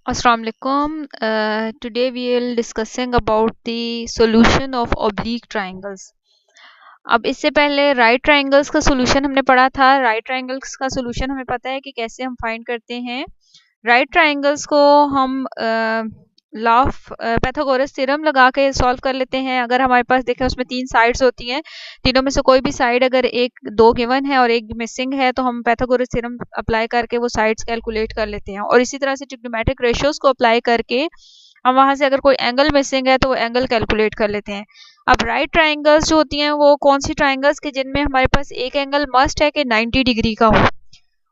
Assalamu alaikum. Today we will discussing about the solution of oblique triangles. अब इससे पहले right triangles का solution हमने पढ़ा था। राइट ट्राइंगल्स का सोल्यूशन हमें पता है कि कैसे हम फाइंड करते हैं। राइट ट्राइंगल्स को हम लॉ ऑफ पैथागोरस थ्योरम लगा के सॉल्व कर लेते हैं। अगर हमारे पास देखें उसमें 3 साइड्स होती हैं, तीनों में से कोई भी साइड अगर दो गिवन है और एक मिसिंग है तो हम पैथागोरस थ्योरम अप्लाई करके वो साइड्स कैलकुलेट कर लेते हैं। और इसी तरह से ट्रिग्नोमेट्रिक रेशियोज को अप्लाई करके हम वहां से अगर कोई एंगल मिसिंग है तो वो एंगल कैलकुलेट कर लेते हैं। अब राइट ट्राइंगल्स जो होती हैं वो कौन सी ट्राइंगल्स के जिनमें हमारे पास एक एंगल मस्ट है कि 90 डिग्री का हो।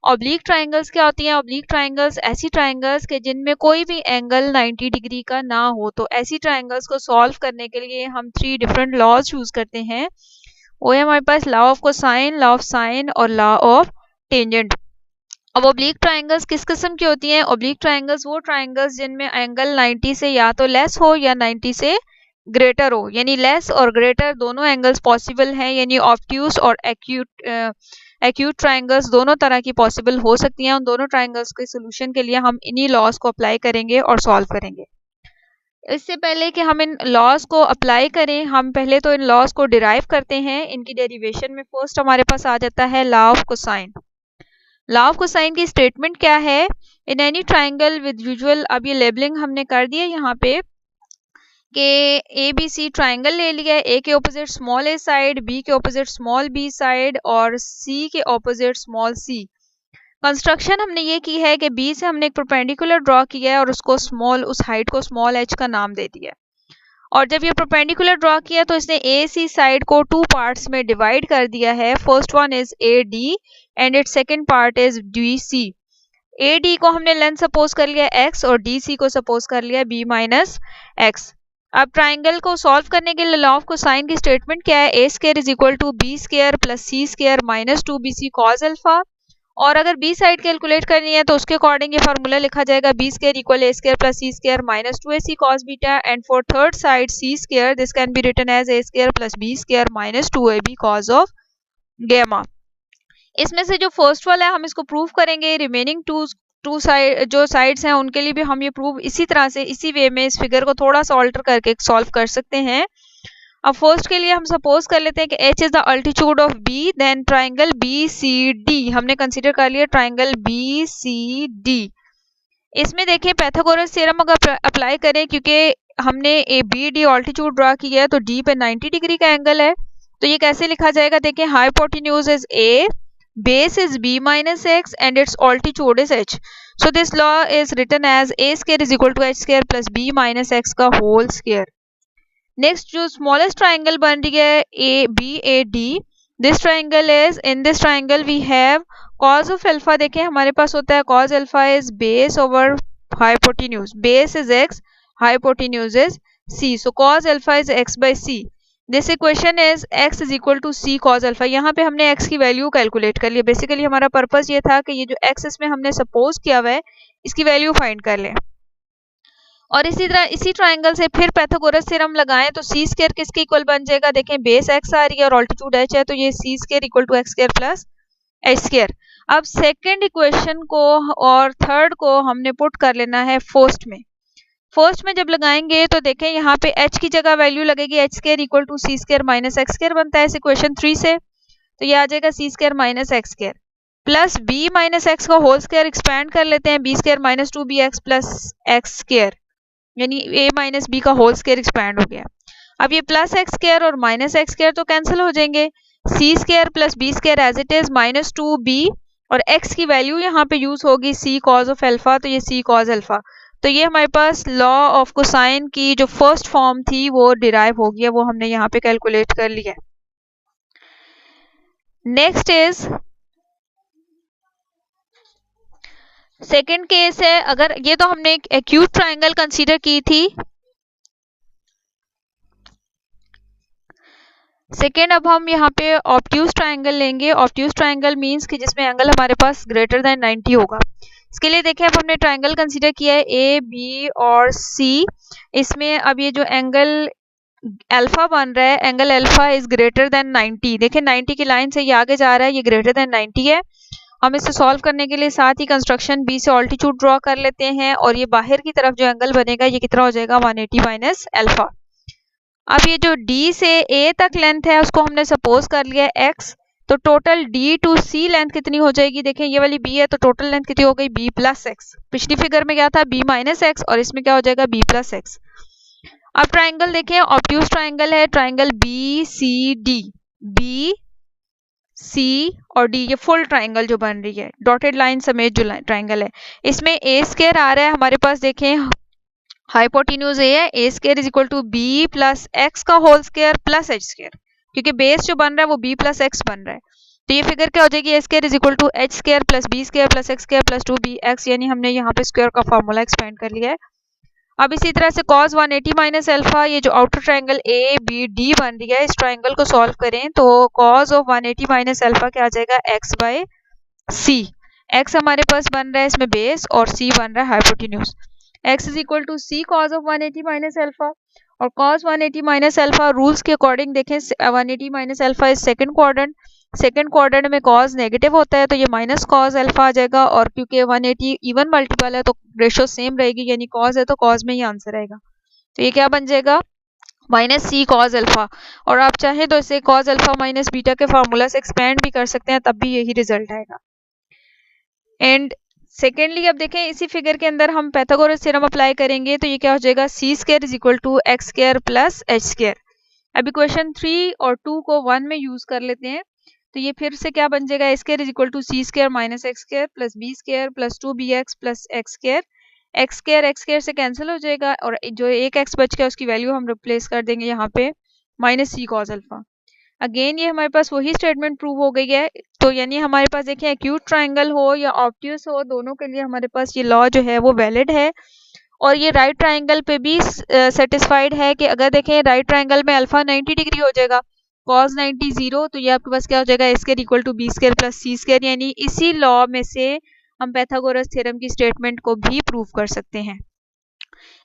ऑब्लिक ट्राइंगल्स क्या होती हैं? ऑब्लिक ट्राइंगल्स ऐसी ट्राइंगल्स के जिनमें कोई भी एंगल 90 डिग्री का ना हो। तो ऐसी ट्राइंगल्स को सॉल्व करने के लिए हम 3 डिफरेंट लॉज यूज करते हैं। वो है हमारे पास law of cosine, law of sine और लॉ ऑफ टेंजेंट। अब ऑब्लिक ट्राइंगल्स किस किस्म की होती हैं? ऑब्लिक ट्राइंगल्स वो ट्राइंगल्स जिनमें एंगल 90 से या तो लेस हो या 90 से ग्रेटर हो, यानी लेस और ग्रेटर दोनों एंगल्स पॉसिबल हैं, यानी ऑब्ट्यूज और एक्यूट ट्राइंगल्स दोनों तरह की पॉसिबल हो सकती हैं। उन दोनों ट्राइंगल्स के सोल्यूशन के लिए हम इन्हीं लॉज को अप्लाई करेंगे और सॉल्व करेंगे। इससे पहले कि हम इन लॉज को अप्लाई करें, हम पहले तो इन लॉज को डिराइव करते हैं। इनकी डेरिवेशन में फर्स्ट हमारे पास आ जाता है law of cosine. Law of cosine की स्टेटमेंट क्या है? In any triangle with usual, अब ये लेबलिंग हमने कर दी है यहाँ पे कि ए बी सी ट्राइंगल ले लिया है। ए के ऑपोजिट स्मॉल ए साइड, बी के ऑपोजिट स्मॉल बी साइड और सी के ऑपोजिट स्मॉल सी। कंस्ट्रक्शन हमने ये की है कि बी से हमने एक परपेंडिकुलर ड्रॉ किया है और उसको स्मॉल, उस हाइट को स्मॉल एच का नाम दे दिया है। और जब ये परपेंडिकुलर ड्रॉ किया तो इसने ए सी साइड को 2 पार्ट्स में डिवाइड कर दिया है। First one is A D and it's second part is D C. A D को हमने लेंथ सपोज कर लिया एक्स और डी सी को सपोज कर लिया बी माइनस एक्स। अब ट्राइंगल को सॉल्व करने के लिए लॉ ऑफ कोसाइन की स्टेटमेंट क्या है? A square is equal to b square plus C square minus 2bc cos alpha. और अगर बी साइड कैलकुलेट करनी है तो उसके अकॉर्डिंग ये फार्मूला लिखा जाएगा B square equal A square plus C square minus 2ac cos beta. And for third side C square, this can be written as A square plus B square minus 2ab cos of gamma. इसमें से जो first वाला है हम इसको prove करेंगे। Remaining to side जो sides हैं उनके लिए भी हम ये प्रूव इसी तरह से, इसी वे में इस फिगर को थोड़ा सा ऑल्टर करके सॉल्व कर सकते हैं। अब फर्स्ट के लिए हम सपोज कर लेते हैं कि h is the altitude of b, then triangle BCD हमने कंसीडर कर लिया ट्राइंगल BCD। इसमें देखिए पैथागोरस थ्योरम अगर अप्लाई करें, क्योंकि हमने A B D altitude draw किया है तो d पे 90 डिग्री का एंगल है। तो ये कैसे लिखा जाएगा? देखिए hypotenuse is a, base is b minus x and its altitude is h. So this law is written as a square is equal to h square plus b minus x का whole square. Next जो smallest triangle बन रही है ABAD, this triangle is, in this triangle we have cos of alpha। देखें हमारे पास होता है cos alpha is base over hypotenuse, base is x, hypotenuse is c, so cos alpha is x by c। This equation is x is equal to C cos alpha. यहाँ पे हमने x की value calculate कर ली। Basically हमारा purpose ये था कि ये जो x इसमें हमने सपोज किया हुआ है इसकी वैल्यू फाइंड कर लें। और इसी तरह इसी ट्राइंगल से फिर पैथागोरस थ्योरम लगाएं तो सी स्क्वायर किसके इक्वल बन जाएगा? देखें बेस x आ रही है और ऑल्टीट्यूड h है, तो ये c square equal to x square plus h square. अब सेकेंड इक्वेशन को और थर्ड को हमने पुट कर लेना है फर्स्ट में। फर्स्ट में जब लगाएंगे तो देखें यहाँ पे h की जगह वैल्यू लगेगी H square equal to C square minus x square बनता है इस इक्वेशन 3 से। तो ये आ जाएगा c square minus x square plus b minus x का होल स्क्वायर एक्सपैंड कर लेते हैं, b square minus 2bx plus x square, यानी a माइनस बी का होल स्क्वायर एक्सपैंड हो गया। अब ये प्लस एक्स स्क्वायर और माइनस एक्स स्क्वायर तो कैंसिल हो जाएंगे। C square plus B square as it is minus 2b और x की वैल्यू यहाँ पे यूज होगी सी कॉज ऑफ अल्फा, तो ये सी कॉज अल्फा। तो ये हमारे पास लॉ ऑफ कोसाइन की जो फर्स्ट फॉर्म थी वो डिराइव हो गया, वो हमने यहाँ पे कैलकुलेट कर लिया। नेक्स्ट इज सेकेंड केस है। अगर ये तो हमने एक एक्यूट ट्राइंगल कंसीडर की थी। सेकेंड अब हम यहाँ पे ऑब्ट्यूज ट्राइंगल लेंगे। ऑब्ट्यूज ट्राइंगल मींस कि जिसमें एंगल हमारे पास ग्रेटर देन 90 होगा। इसके लिए देखिए अब हमने ट्राइंगल कंसीडर किया है ए बी और सी। इसमें अब ये जो एंगल अल्फा बन रहा है, angle alpha is greater than 90। देखिए 90 की लाइन से ये आगे जा रहा है, ये ग्रेटर देन 90 है। हम इसे सॉल्व करने के लिए साथ ही कंस्ट्रक्शन बी से ऑल्टीट्यूड ड्रॉ कर लेते हैं और ये बाहर की तरफ जो एंगल बनेगा ये कितना हो जाएगा 180 माइनस अल्फा। अब ये जो डी से ए तक लेंथ है उसको हमने सपोज कर लिया है x, तो total D to C length कितनी हो जाएगी, देखें ये वाली b है तो टोटल लेंथ कितनी हो गई b प्लस एक्स। पिछली फिगर में क्या था b माइनस एक्स और इसमें क्या हो जाएगा b प्लस एक्स। अब ट्राइंगल देखें, ऑब्ट्यूज ट्राइंगल है, triangle B C D, B C और डी, ये फुल ट्राइंगल जो बन रही है डॉटेड लाइन समेत जो ट्राइंगल है, इसमें ए स्क्वायर आ रहा है हमारे पास। देखें हाइपोटेन्यूज ए है, a square is equal to b plus x का whole square plus h square, क्योंकि बेस जो बन रहा है वो b प्लस एक्स बन रहा है। तो ये फिगर क्या हो जाएगी, a square is equal to h square plus B square plus x square plus 2bx, यानी हमने यहाँ पे स्क्वायर का फॉर्मूला एक्सपेंड कर लिया है। अब इसी तरह से cos 180 माइनस अल्फा, ये जो outer triangle A B D बन रही है, इस ट्राइंगल को सॉल्व करें तो cos ऑफ 180 माइनस अल्फा क्या आ जाएगा x बाय सी। x हमारे पास बन रहा है इसमें बेस और c बन रहा है hypotenuse. x is equal to C cos of 180 minus alpha, और cos 180 माइनस अल्फा रूल्स के अकॉर्डिंग देखें 180 minus alpha is second quadrant, second quadrant में cos नेगेटिव होता है तो ये माइनस cos अल्फा आ जाएगा, और क्योंकि 180 इवन मल्टीपल है तो रेशो सेम रहेगी, यानी cos है तो cos में ही आंसर आएगा। तो ये क्या बन जाएगा माइनस सी cos अल्फा, और आप चाहें तो इसे cos अल्फा माइनस बीटा के फार्मूला से एक्सपेंड भी कर सकते हैं, तब भी यही रिजल्ट आएगा। एंड सेकेंडली अब देखें इसी फिगर के अंदर हम पाइथागोरस थ्योरम अप्लाई करेंगे तो ये क्या हो जाएगा c square is equal to x square plus h square. अब इक्वेशन 3 और 2 को 1 में यूज कर लेते हैं तो ये फिर से क्या बन जाएगा, a square is equal to C square minus x square plus B square plus 2bx plus x square. X square से कैंसिल हो जाएगा और जो एक एक्स बच गया उसकी वैल्यू हम रिप्लेस कर देंगे यहाँ पे माइनस सी cos अल्फा। अगेन ये हमारे पास वही स्टेटमेंट प्रूव हो गई है, तो यानी हमारे पास देखें एक्यूट ट्राइंगल हो या ऑब्ट्यूज हो, दोनों के लिए हमारे पास ये लॉ जो है वो वैलिड है। और ये राइट ट्राइंगल पे भी सेटिस्फाइड है कि अगर देखें राइट ट्राइंगल में अल्फा 90 डिग्री हो जाएगा, cos 90 0, तो ये आपके पास क्या हो जाएगा a square equal to b square plus C square, यानी इसी लॉ में से हम पाइथागोरस थ्योरम की स्टेटमेंट को भी प्रूव कर सकते हैं।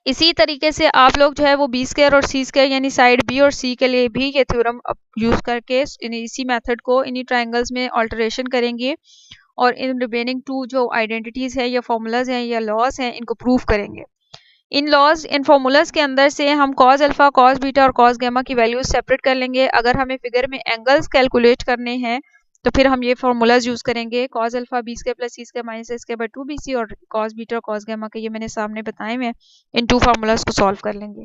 इसी तरीके से आप लोग जो है वो बी स्क्वायर और सी स्क्वायर यानी साइड बी और सी के लिए भी ये थ्योरम यूज करके इसी मेथड को इन्हीं ट्राइंगल्स में ऑल्टरेशन करेंगे और इन रिमेनिंग 2 जो आइडेंटिटीज है या फॉर्मूलाज हैं या लॉज हैं इनको प्रूव करेंगे। इन लॉज इन फॉर्मूलाज के अंदर से हम cos अल्फा cos बीटा और cos गामा की वैल्यूज सेपरेट कर लेंगे। अगर हमें फिगर में एंगल्स कैलकुलेट करने हैं तो फिर हम ये फॉर्मूलाज यूज करेंगे, cos alpha B square plus C square minus A square by 2bc और cos बीटा और cos गामा के ये मैंने सामने बताए हुए, इन 2 फॉर्मूलाज को सॉल्व कर लेंगे।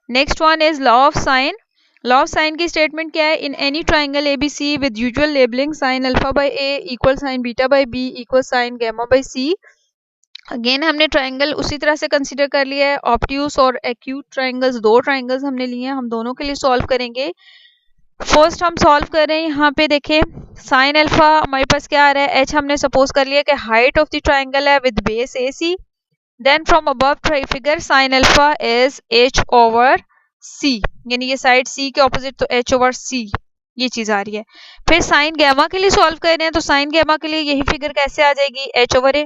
Next one is law of sine. Law of sine की स्टेटमेंट क्या है, in any triangle ABC with usual labelling sine alpha by A equal sine beta by B equal sine gamma by C. Again हमने triangle उसी तरह से consider कर लिया है, ऑब्ट्यूज और एक्यूट ट्राइंगल्स, 2 ट्राइंगल्स हमने लिए हैं, हम दोनों के लिए सॉल्व करेंगे। फर्स्ट हम सॉल्व कर रहे हैं, यहाँ पे देखें साइन अल्फा हमारे पास क्या आ रहा है, एच हमने सपोज कर लिया कि हाइट ऑफ द ट्राइंगल है with base a c, then from above figure sine alpha is h over c, यानी ये साइड सी के ऑपोजिट तो एच ओवर सी ये चीज आ रही है। फिर साइन गामा के लिए सॉल्व कर रहे हैं तो साइन गामा के लिए यही फिगर कैसे आ जाएगी, एच ओवर ए,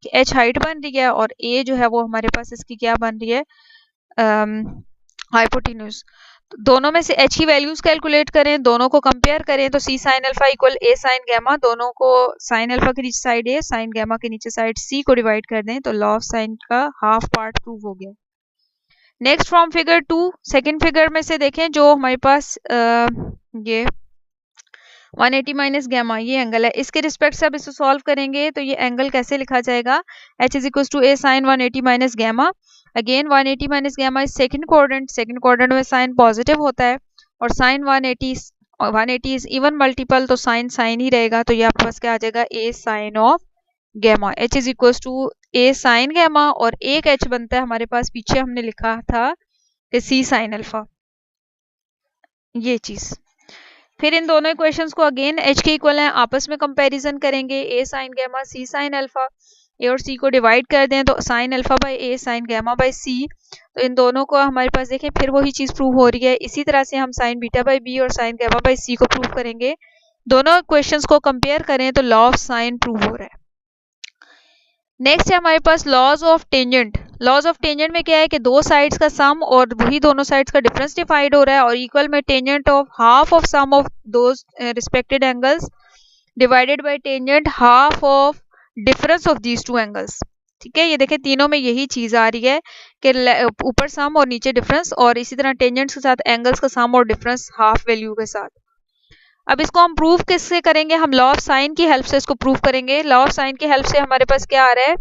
एच हाइट बन रही है और ए जो है वो हमारे पास इसकी क्या बन रही है हाइपोटेन्यूज। दोनों में से h की वैल्यूज कैलकुलेट करें, दोनों को कंपेयर करें तो c sine alpha equal a sine gamma, दोनों को साइन अल्फा के नीचे साइड a साइन गामा के नीचे साइड c को डिवाइड कर दें तो लॉ ऑफ साइन का हाफ पार्ट प्रूव हो गया। Next from figure 2, second figure में से देखें जो हमारे पास ये 180 माइनस गामा ये एंगल है, इसके रिस्पेक्ट से अब इसे सॉल्व करेंगे तो ये एंगल कैसे लिखा जाएगा, h is equal to a sine 180 minus gamma. Again 180 minus gamma is second quadrant में साइन पॉजिटिव होता है और साइन 180 इज इवन मल्टीपल तो साइन ही रहेगा, तो ये आपके पास क्या आ जाएगा a sine of gamma, h is equal to a sine gamma और एक h बनता है हमारे पास, पीछे हमने लिखा था कि c साइन अल्फा ये चीज। फिर इन दोनों इक्वेशंस को अगेन h के इक्वल है आपस में कंपैरिजन करेंगे, a sine gamma c sine alpha, a और c को डिवाइड कर दें तो sine alpha by a sine gamma by c, तो इन दोनों को हमारे पास देखें फिर वही चीज प्रूव हो रही है। इसी तरह से हम साइन बीटा बाय b और साइन गामा बाय c को प्रूव करेंगे, दोनों इक्वेशंस को कंपेयर करें तो लॉ ऑफ साइन प्रूव हो रहा है। नेक्स्ट है हमारे पास laws of tangent. Laws of tangent में क्या है कि दो साइड्स का सम और वही दोनों साइड्स का डिफरेंस डिफाइंड हो रहा है, और इक्वल में tangent of half of sum of those respected angles divided by tangent half of difference of these two angles. ठीक है, ये देखें तीनों में यही चीज आ रही है कि ऊपर सम और नीचे डिफरेंस, और इसी तरह टेंजेंट्स के साथ एंगल्स का सम और डिफरेंस हाफ वैल्यू के साथ। अब इसको हम प्रूव किससे करेंगे? हम लॉ ऑफ साइन की हेल्प से इसको प्रूव करेंगे। लॉ ऑफ साइन की हेल्प से हमारे पास क्या आ रहा है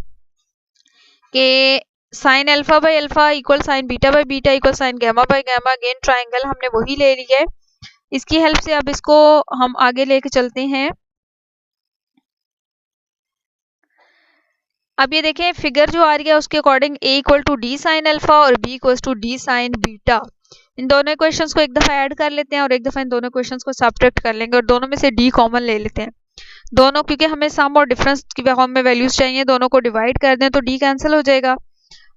कि sine alpha by alpha equal sine beta by beta equal sine gamma by gamma. Again triangle हमने वही ले ली है, इसकी हेल्प से अब इसको हम आगे लेके चलते हैं। अब ये देखें फिगर जो आ रही है उसके according a equal to d sine alpha और b equal to d sine beta. इन दोनों इक्वेशंस को एक दफा ऐड कर लेते हैं और एक दफा इन दोनों इक्वेशंस को सब्ट्रैक्ट कर लेंगे, और दोनों में से d कॉमन ले लेते हैं। दोनों क्योंकि हमें सम और डिफरेंस की फॉर्म में वैल्यूज चाहिए, दोनों को डिवाइड कर दें तो d कैंसिल हो जाएगा।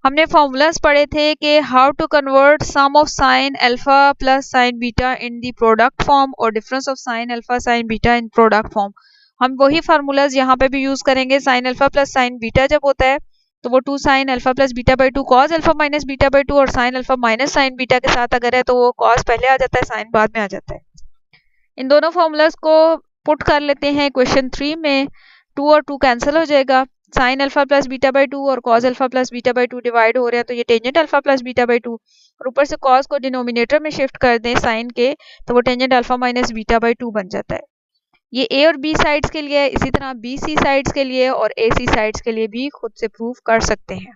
हमने फॉर्मूलाज पढ़े थे कि how to convert sum of sine alpha plus sine beta in the product form और difference of sine alpha sine beta in product form. हम वही फार्मूलाज यहाँ पे भी यूज करेंगे। Sine alpha plus sine beta जब होता है तो वो 2 sine alpha plus beta by 2 cos alpha minus beta by 2, और sine alpha minus sine beta के साथ अगर है तो वो कॉस पहले आ जाता है, साइन बाद में आ जाता है। इन दोनों फार्मूलाज को पुट कर लेते हैं क्वेश्चन 3 में। 2 और 2 कैंसिल हो जाएगा। Sign alpha plus beta by 2 और cos alpha plus beta by 2 divide हो रहे हैं, तो ये tangent alpha plus beta by 2, और ऊपर से कॉस को डिनोमिनेटर में शिफ्ट कर दें साइन के, तो वो tangent alpha minus beta by 2 बन जाता है। ये ए और बी साइड्स के लिए, इसी तरह बी सी साइड्स के लिए और ए सी साइड्स के लिए भी खुद से प्रूव कर सकते हैं।